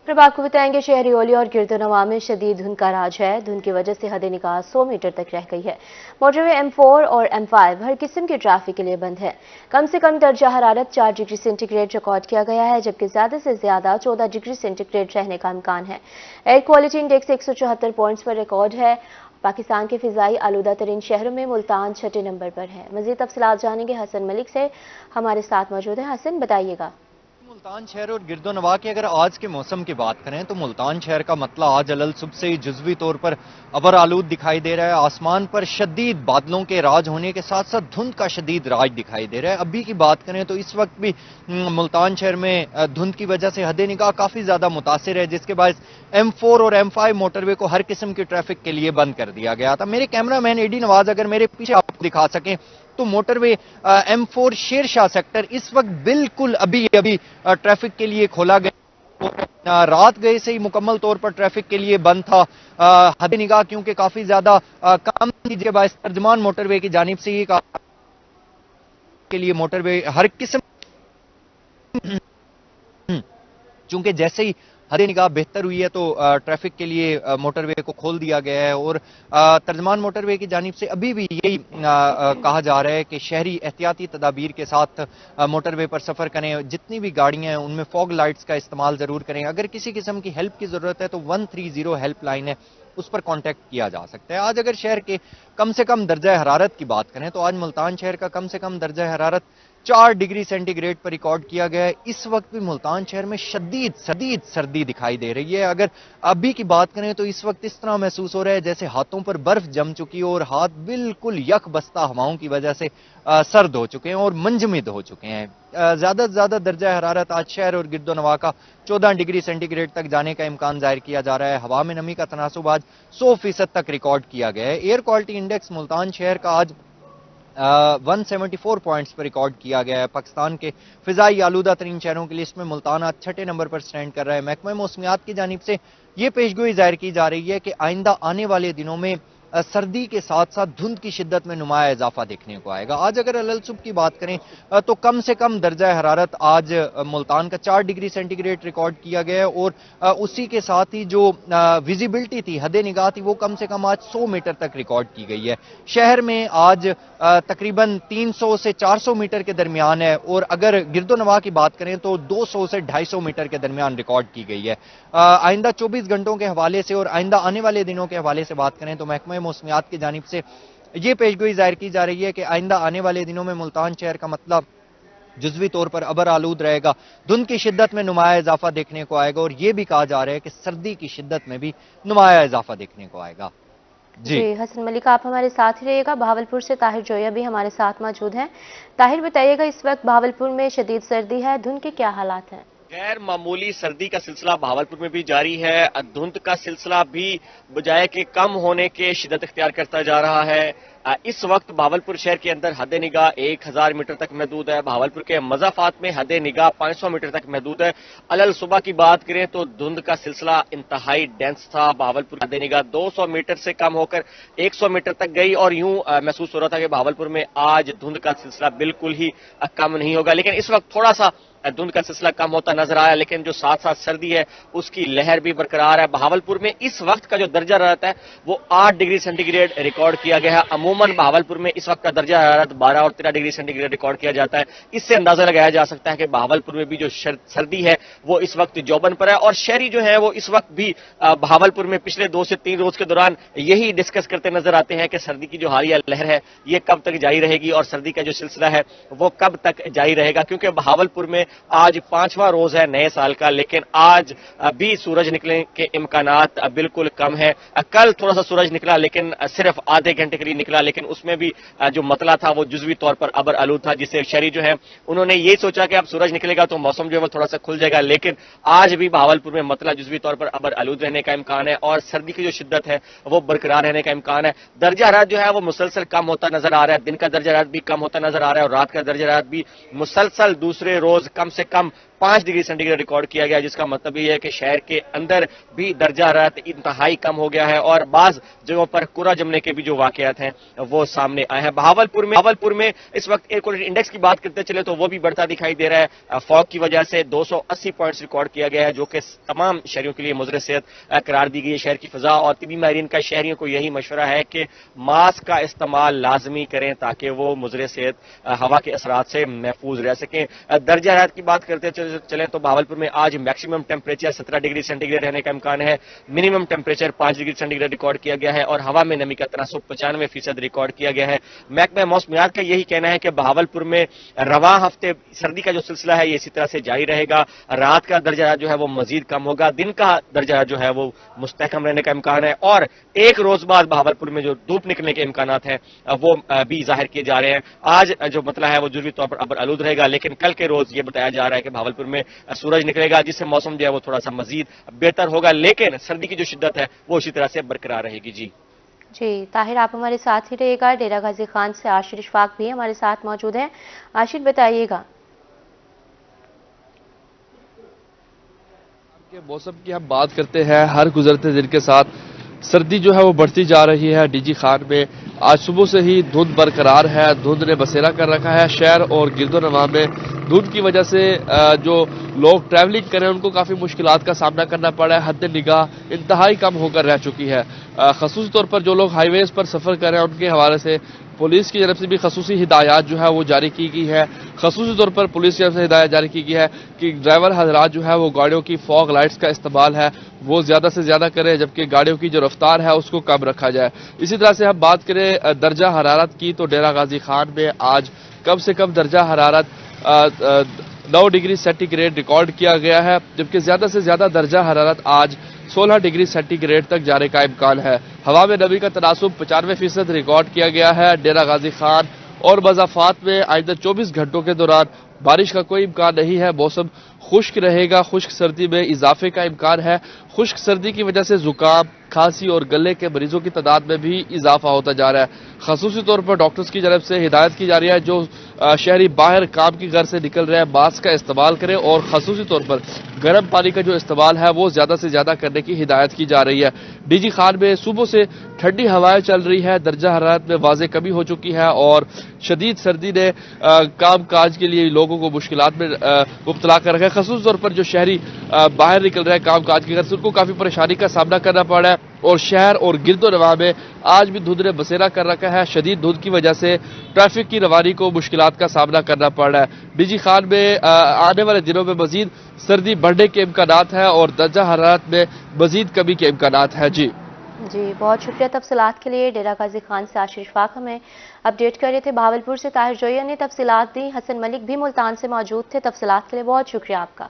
प्रभा आपको बताएंगे शहरी ओली और गिरदोनवा में शदीद धुंध का राज है। धुंध की वजह से हद निगाह 100 मीटर तक रह गई है। मोटरवे M4 और M5 हर किस्म के ट्रैफिक के लिए बंद है। कम से कम दर्जा हरारत 4 डिग्री सेंटीग्रेड रिकॉर्ड किया गया है, जबकि ज्यादा से ज्यादा 14 डिग्री सेंटीग्रेड रहने का इम्कान है। एयर क्वालिटी इंडेक्स 174 पॉइंट्स पर रिकॉर्ड है। पाकिस्तान के फिजाई आलूदा तरीन शहरों में मुल्तान 6 नंबर पर है। मजीद तफसीलात जानेंगे हसन मलिक से, हमारे साथ मौजूद हैं। हसन, बताइएगा। मुल्तान शहर और गिरदोनवा की अगर आज के मौसम की बात करें तो मुल्तान शहर का मतला आज अलल सुबह से ही जुज़वी तौर पर अबर आलूद दिखाई दे रहा है। आसमान पर शदीद बादलों के राज होने के साथ साथ धुंध का शदीद राज दिखाई दे रहा है। अभी की बात करें तो इस वक्त भी मुल्तान शहर में धुंध की वजह से हद निगाह काफी ज्यादा मुतासिर है, जिसके बाद M4 और M5 मोटरवे को हर किस्म की ट्रैफिक के लिए बंद कर दिया गया था। मेरे कैमरामैन एडी नवाज अगर मेरे पीछे आपको दिखा सकें तो मोटरवे M4 शेरशाह सेक्टर इस वक्त बिल्कुल अभी ट्रैफिक के लिए खोला गया। रात गए से ही मुकम्मल तौर पर ट्रैफिक के लिए बंद था। हद निगाह क्योंकि काफी ज्यादा कम थी, तर्जमान मोटरवे की जानिब से ही के लिए मोटरवे हर किस्म चूंकि जैसे ही हद निगाह बेहतर हुई है तो ट्रैफिक के लिए मोटरवे को खोल दिया गया है। और तर्जमान मोटरवे की जानिब से अभी भी यही कहा जा रहा है कि शहरी एहतियाती तदाबीर के साथ मोटरवे पर सफर करें। जितनी भी गाड़ियां हैं उनमें फॉग लाइट्स का इस्तेमाल जरूर करें। अगर किसी किस्म की हेल्प की जरूरत है तो 130 हेल्पलाइन है, उस पर कांटेक्ट किया जा सकता है। आज अगर शहर के कम से कम दर्जा हरारत की बात करें तो आज मुल्तान शहर का कम से कम दर्जा हरारत 4 डिग्री सेंटीग्रेड पर रिकॉर्ड किया गया है। इस वक्त भी मुल्तान शहर में शदीद सर्दी दिखाई दे रही है। अगर अभी की बात करें तो इस वक्त इस तरह महसूस हो रहा है जैसे हाथों पर बर्फ जम चुकी हो और हाथ बिल्कुल यक बस्ता हवाओं की वजह से सर्द हो चुके हैं और मंजमिद हो चुके हैं। ज्यादा से ज्यादा दर्जा हरारत आज शहर और गिरदोनवा का 14 डिग्री सेंटीग्रेड तक जाने का इम्कान जाहिर किया जा रहा है। हवा में नमी का तनासुब आज 100% तक रिकॉर्ड किया गया है। एयर क्वालिटी इंडेक्स मुल्तान शहर का आज 174 पॉइंट्स पर रिकॉर्ड किया गया है। पाकिस्तान के फिजाई आलूदा तरीन शहरों की लिस्ट में मुल्तान आज 6 नंबर पर स्टैंड कर रहा है। महकमा मौसमियात की जानिब से यह पेशगोई जाहिर की जा रही है कि आइंदा आने वाले दिनों में सर्दी के साथ साथ धुंध की शिद्दत में नुमाया इजाफा देखने को आएगा। आज अगर अलल सुबह की बात करें तो कम से कम दर्जा हरारत आज मुल्तान का 4 डिग्री सेंटीग्रेड रिकॉर्ड किया गया है और उसी के साथ ही जो विजिबिलिटी थी, हद निगाह थी, वो कम से कम आज 100 मीटर तक रिकॉर्ड की गई है। शहर में आज तकरीबन 300 से 400 मीटर के दरमियान है और अगर गिरदोनवा की बात करें तो 200 से 250 मीटर के दरमियान रिकॉर्ड की गई है। आइंदा 24 घंटों के हवाले से और आइंदा आने वाले दिनों के हवाले से बात करें तो महकमा मौसमियात की जानिब से यह पेशगोई जाहिर की जा रही है कि आइंदा आने वाले दिनों में मुल्तान शहर का मतलब जुज़वी तौर पर अबर आलूद रहेगा। धुंध की शिद्दत में नुमाया इजाफा देखने को आएगा और यह भी कहा जा रहा है कि सर्दी की शिद्दत में भी नुमाया इजाफा देखने को आएगा। जी हसन मलिक, आप हमारे साथ ही रहिएगा। भावलपुर से ताहिर जोया भी हमारे साथ मौजूद हैं। ताहिर, बताइएगा, इस वक्त भावलपुर में शदीद सर्दी है, धुंध के क्या हालात हैं? गैर मामूली सर्दी का सिलसिला भावलपुर में भी जारी है। धुंध का सिलसिला भी बजाय के कम होने के शिद्दत इख्तियार करता जा रहा है। इस वक्त भावलपुर शहर के अंदर हद निगाह 1000 मीटर तक महदूद है। भावलपुर के मज़ाफात में हद निगाह 500 मीटर तक महदूद है। अलल सुबह की बात करें तो धुंध का सिलसिला इंतहाई डेंस था। भावलपुर हद निगाह 200 मीटर से कम होकर 100 मीटर तक गई और यूं महसूस हो रहा था कि भावलपुर में आज धुंध का सिलसिला बिल्कुल ही कम नहीं होगा। लेकिन इस वक्त थोड़ा सा धुंध का सिलसिला कम होता नजर आया, लेकिन जो साथ साथ सर्दी है उसकी लहर भी बरकरार है। भावलपुर में इस वक्त का जो दर्जा रहता है वो 8 डिग्री सेंटीग्रेड रिकॉर्ड किया गया है। अमूमन भावलपुर में इस वक्त का दर्जा हरारत 12 और 13 डिग्री सेंटीग्रेड रिकॉर्ड किया जाता है। इससे अंदाजा लगाया जा सकता है कि भावलपुर में भी जो सर्दी है वो इस वक्त जौबन पर है। और शहरी जो है वो इस वक्त भी भावलपुर में पिछले 2 से 3 रोज के दौरान यही डिस्कस करते नजर आते हैं कि सर्दी की जो हालिया लहर है ये कब तक जारी रहेगी और सर्दी का जो सिलसिला है वो कब तक जारी रहेगा। क्योंकि भावलपुर में आज 5वां रोज है नए साल का, लेकिन आज भी सूरज निकलने के इम्कानात बिल्कुल कम है। कल थोड़ा सा सूरज निकला लेकिन सिर्फ आधे घंटे के लिए निकला, लेकिन उसमें भी जो मतला था वो जुज़वी तौर पर अबर आलूद था, जिससे शहरी जो है उन्होंने ये सोचा कि अब सूरज निकलेगा तो मौसम जो है वो थोड़ा सा खुल जाएगा। लेकिन आज भी भावलपुर में मतला जुज़वी तौर पर अबर आलूद रहने का इम्कान है और सर्दी की जो शिद्दत है वो बरकरार रहने का इम्कान है। दर्जा हरारत जो है वो मुसलसल कम होता नजर आ रहा है। दिन का दर्जा हरारत भी कम होता नजर आ रहा है और रात का दर्जा हरारत भी मुसलसल दूसरे रोज कम से कम 5 डिग्री सेंटीग्रेड रिकॉर्ड किया गया, जिसका मतलब ये है कि शहर के अंदर भी दर्जा हरारत इंतहाई कम हो गया है और बाज जगहों पर कोहरा जमने के भी जो वाकयात हैं वो सामने आए हैं। भावलपुर में इस वक्त एयर क्वालिटी इंडेक्स की बात करते चले तो वो भी बढ़ता दिखाई दे रहा है। फॉग की वजह से 280 पॉइंट्स रिकॉर्ड किया गया है, जो कि तमाम शहरियों के लिए मुज़र सेहत करार दी गई है। शहर की फिजा और तिबी माहिरीन का शहरियों को यही मशवरा है कि मास्क का इस्तेमाल लाजमी करें ताकि वो मुज़र सेहत हवा के असरात से महफूज रह सकें। दर्जा हरारत की बात करते चले तो भावलपुर में आज मैक्सिमम टेम्परेचर 17 डिग्री सेंटीग्रेड रहने का इम्कान है, minimum temperature 5 degree centigrade record किया गया है और हवा में नमी का तनासुब 95% रिकॉर्ड किया गया है। महकमा मौसमियात का यही कहना है कि भावलपुर में रवा हफ्ते सर्दी का जो सिलसिला है ये इसी तरह से जारी रहेगा। रात का दर्जा जो है वो मजीद कम होगा, दिन का दर्जा जो है वो मुस्तहकम रहने का इम्कान है और एक रोज बाद भावलपुर में जो धूप निकलने के इम्कानात हैं वो भी जाहिर किए जा रहे हैं। आज जो मतला है वो जुज़वी तौर पर अबर आलूद रहेगा, लेकिन कल के रोज ये बताया जा रहा है कि भावलपुर में सूरज निकलेगा, जिससे मौसम जो है वो थोड़ा सा मजीद बेहतर होगा, लेकिन सर्दी की जो शिद्दत है वो इसी तरह से बरकरार रहेगी। जी ताहिर, आप हमारे साथ ही रहिएगा। डेरा गाजी खान से आशिर इशफाक भी हमारे साथ मौजूद हैं। आशिर बताइएगा। मौसम की हम बात करते हैं, हर गुजरते दिन के साथ सर्दी जो है वो बढ़ती जा रही है। डीजी खान में आज सुबह से ही धुंध बरकरार है, धुंध ने बसेरा कर रखा है शहर और गिरदोनवा में। धुंध की वजह से जो लोग ट्रैवलिंग करें उनको काफ़ी मुश्किलात का सामना करना पड़ा है। हद निगाह इंतहाई कम होकर रह चुकी है। खसूसी तौर पर जो लोग हाईवेज पर सफ़र कर रहे हैं उनके हवाले से पुलिस की तरफ से भी खसूसी हिदायत जो है वो जारी की गई है। खसूसी तौर पर पुलिस की तरफ से हिदायत जारी की गई है कि ड्राइवर हजरात जो है वो गाड़ियों की फॉग लाइट्स का इस्तेमाल है वो ज़्यादा से ज़्यादा करें, जबकि गाड़ियों की जो रफ्तार है उसको कम रखा जाए। इसी तरह से हम बात करें दर्जा हरारत की तो डेरा गाजी खान में आज कम से कम दर्जा हरारत 9 डिग्री सेंटीग्रेड रिकॉर्ड किया गया है, जबकि ज़्यादा से ज़्यादा दर्जा हरारत आज 16 डिग्री सेंटीग्रेड तक जाने का इम्कान है। हवा में नमी का तनासुब 95% रिकॉर्ड किया गया है। डेरा गाजी खान और मज़ाफात में आइंदा 24 घंटों के दौरान बारिश का कोई इम्कान नहीं है। मौसम खुश्क रहेगा, खुश्क सर्दी में इजाफे का इम्कान है। खुश्क सर्दी की वजह से जुकाम, खांसी और गले के मरीजों की तादाद में भी इजाफा होता जा रहा है। खसूसी तौर पर डॉक्टर्स की तरफ से हिदायत की जा रही है जो शहरी बाहर काम की घर से निकल रहे हैं मास्क का इस्तेमाल करें और खसूसी तौर पर गर्म पानी का जो इस्तेमाल है वो ज़्यादा से ज़्यादा करने की हिदायत की जा रही है। डीजी खान में सुबह से ठंडी हवाएं चल रही है, दर्जा हरारत में वाज़े कमी हो चुकी है और शदीद सर्दी ने काम काज के लिए लोगों को मुश्किलात में मुब्तला कर रखा है। खसूस तौर पर जो शहरी बाहर निकल रहे हैं काम काज के घर से उनको काफ़ी परेशानी का सामना करना पड़ रहा है और शहर और गिरदोनवा में आज भी धुंध ने बसेरा कर रखा है। शदीद धुंध की वजह से ट्रैफिक की रवानी को मुश्किलात का सामना करना पड़ रहा है। डीजी खान में आने वाले दिनों में मजीद सर्दी बढ़ने के इम्कानात है और दर्जा हरारत में मजीद कमी के इम्कानात है। जी बहुत शुक्रिया तफसीलात के लिए। डेरा गाजी खान से आशिर इशफाक हमें अपडेट कर रहे थे। भावलपुर से ताहिर जोया ने तफसीलात दी। हसन मलिक भी मुल्तान से मौजूद थे। तफसीलात के लिए बहुत शुक्रिया आपका।